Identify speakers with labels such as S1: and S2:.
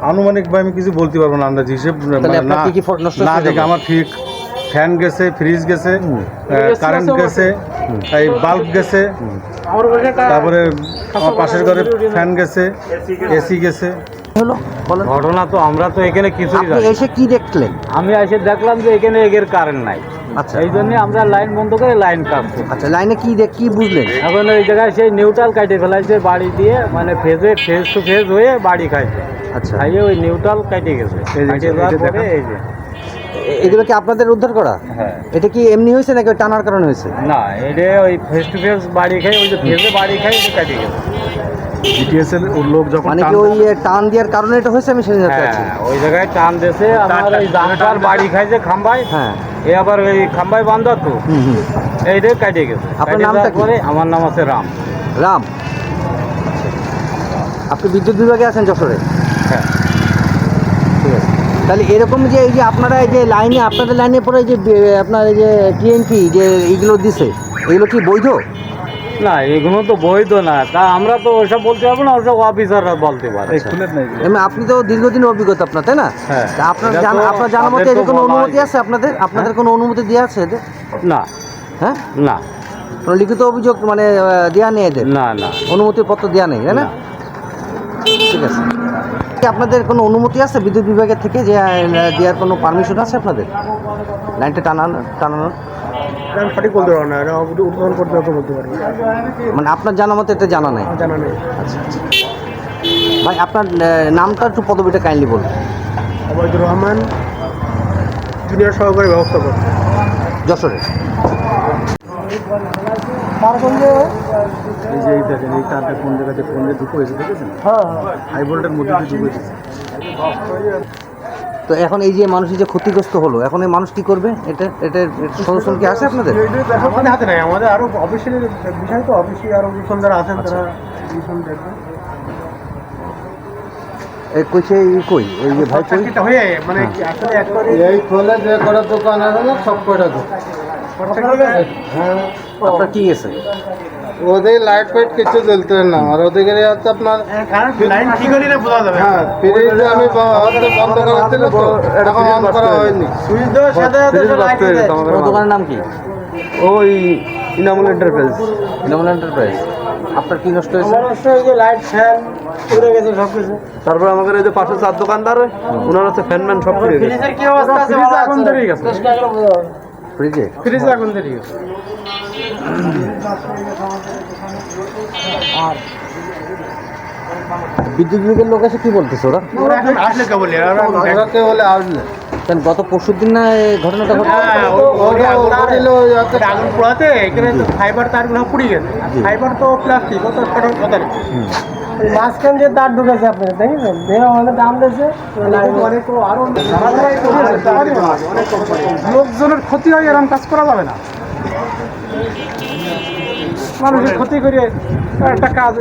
S1: আনুমানিক ভাই আমি কিছু বলতে পারবো না, আন্দাজ হিসেব না দেখে আমার ঠিক ফ্যান গেছে, ফ্রিজ গেছে, কারেন্ট গেছে, এই বাল্ব গেছে, তারপরে আমার পাশের ঘরে ফ্যান গেছে, এসি গেছে।
S2: ঘটনা তো আমরা তো এখানে কিছুই জানি না।
S3: এসে কি দেখলেন?
S2: আমি এসে দেখলাম যে এখানে এগের কারেন্ট নাই।
S3: আচ্ছা,
S2: এই জন্য আমরা লাইন বন্ধ করে লাইন কাটছি।
S3: আচ্ছা, লাইনে কি বুঝলেন?
S2: এখন ওই জায়গায় সেই নিউট্রাল কাটে ফেলাইছে বাড়ি দিয়ে, মানে ফেজ টু ফেজ হয়ে বাড়ি খাইছে।
S3: আচ্ছা,
S2: খাইয়ে ওই নিউট্রাল কাটে গেছে। কাটে যাওয়ার পরে এই যে
S3: এগুলো কি আপনাদের উদ্ধার করা?
S2: হ্যাঁ।
S3: এটা কি এমনি হয়েছে নাকি টানার কারণে হয়েছে?
S2: না, এটা ওই ফেস টু ফেস বাড়ি খাই, ওই যে ফেজে বাড়ি খাই এটা কাটে গেছে।
S1: জিটিএস এর লোক যখন
S3: মানে কি ওই টান দেওয়ার কারণে এটা হয়েছে? আমি সেটা জানতে চাচ্ছি।
S2: হ্যাঁ, ওই জায়গায় টান দিয়েছে আমার ওই জানটার বাড়ি খাইছে খাম্বায়।
S3: হ্যাঁ,
S2: এ আবার ওই খাম্বায় বান্ধা তো এইটাই কাটে গেছে।
S3: আপনার নামটা কি?
S2: আমার নাম আছে রাম।
S3: রাম, আপনি বিদ্যুৎ বিভাগে আছেন যশোরে?
S2: হ্যাঁ।
S3: ঠিক আছে। তাহলে এরকম যে এই যে আপনারা এই যে লাইনে, আপনাদের লাইনে পরে যে আপনার এই যে টিএনপি যে এইগুলো দিছে, এগুলো কি বৈধ?
S2: না, এগুলো তো বৈধ না। তা আমরা তো ওইসব বলতে পারবো না, ওসব অফিসাররা বলতে পারে।
S3: আপনি তো দীর্ঘদিনের অভিজ্ঞতা আপনার, তাই না?
S2: হ্যাঁ।
S3: তা আপনার জানার মতে এর কোনো অনুমতি আছে আপনাদের কোনো অনুমতি দেওয়া আছে এদের?
S2: না।
S3: হ্যাঁ,
S2: না,
S3: কোনো লিখিত অভিযোগ মানে দেওয়া নেই এদের?
S2: না, না,
S3: অনুমতিপত্র দেওয়া নেই, তাই না? ঠিক আছে। আপনাদের কোনো অনুমতি আছে বিদ্যুৎ বিভাগের থেকে যে দেওয়ার কোনো পারমিশন আছে আপনাদের লাইনটা টানানোর?
S1: আমি সঠিক বলতে পারবো না, এটা উদ্বোধন করতে হতো বলতে পারবো।
S3: মানে আপনার জানা মতে এটা জানা নেই?
S1: জানা নেই।
S3: আচ্ছা, আচ্ছা। ভাই আপনার নামটা একটু পদবিটা কাইন্ডলি বলুন।
S1: আবদুর রহমান, জুনিয়র সহকারী ব্যবস্থাপক,
S3: যশোরে।
S1: এই যে এই দেখেন এই তারটা কোন জায়গাতে কোন জায়গায় ঢুকে হয়েছে দেখেছেন? হাই ভোল্টের মধ্যে দিয়ে ঢুকে গেছে।
S3: তো এখন এই যে মানুষের যে ক্ষতিগ্রস্ত হলো, এখন এই মানুষ কি করবে? এটার সলিউশন কি আছে আপনাদের?
S1: আমাদের হাতে নাই, আমাদের আরো অফিসের বিষয় তো, অফিসে আরো যখন যারা আছেন তারা বিষয় দেখবেন।
S3: ওই যে ভাই
S1: হয়ে মানে আসলে একবারে
S4: এই খোলে যে কটা দোকান আছে না সব কটা দোকান। হ্যাঁ,
S3: আপনার কি গেছে?
S4: ওদের লাইট ফাইট কিছু জ্বলতে না, আর ওদের হচ্ছে আপনার
S1: লাইন ঠিক হলে না বোঝা যাবে।
S4: হ্যাঁ, ফ্রিজ আমি বন্ধ করা ছিল তো, এখন অন করা হয়নি।
S1: সুইচ দেওয়ার সাথে
S3: দোকানের নাম কি?
S4: ওই ইনামুল এন্টারপ্রাইজ।
S3: ইনামুল এন্টারপ্রাইজ। আপনার কি নষ্ট হয়েছে?
S1: লাইট ফ্যান উড়ে গেছে সব কিছু।
S4: তারপর আমাদের এই যে পাশে 4 দোকানদার, ওনার হচ্ছে ফ্যানম্যান সব ফিরে গেছে।
S1: ফ্রিজের কি অবস্থা আছে? ফ্রিজ আগুন ধরে গেছে। ফ্রিজে আগুন ধরে গেছে।
S3: আর বিদ্যুৎ বিভাগের লোক এসে কি বলতেছে ওরা?
S1: এখন আসলে কে বলে
S4: ওরা কে বলে আসলে
S3: কেন গত পরশুদিন না এই ঘটনাটা ঘটে?
S1: আগুন পোড়াতে এখানে তো ফাইবার তারগুলো পুড়ে গেছে। ফাইবার তো প্লাস্টিক, ও তো ফটোর কথা নেই। মাঝখান যে তার ঢুকেছে আপনার দেখেছেন, আমাদের দাম দিয়েছে আরো লোকজনের ক্ষতি হয়, এরকম কাজ করা যাবে না। মানুষের ক্ষতি করে একটা কাজ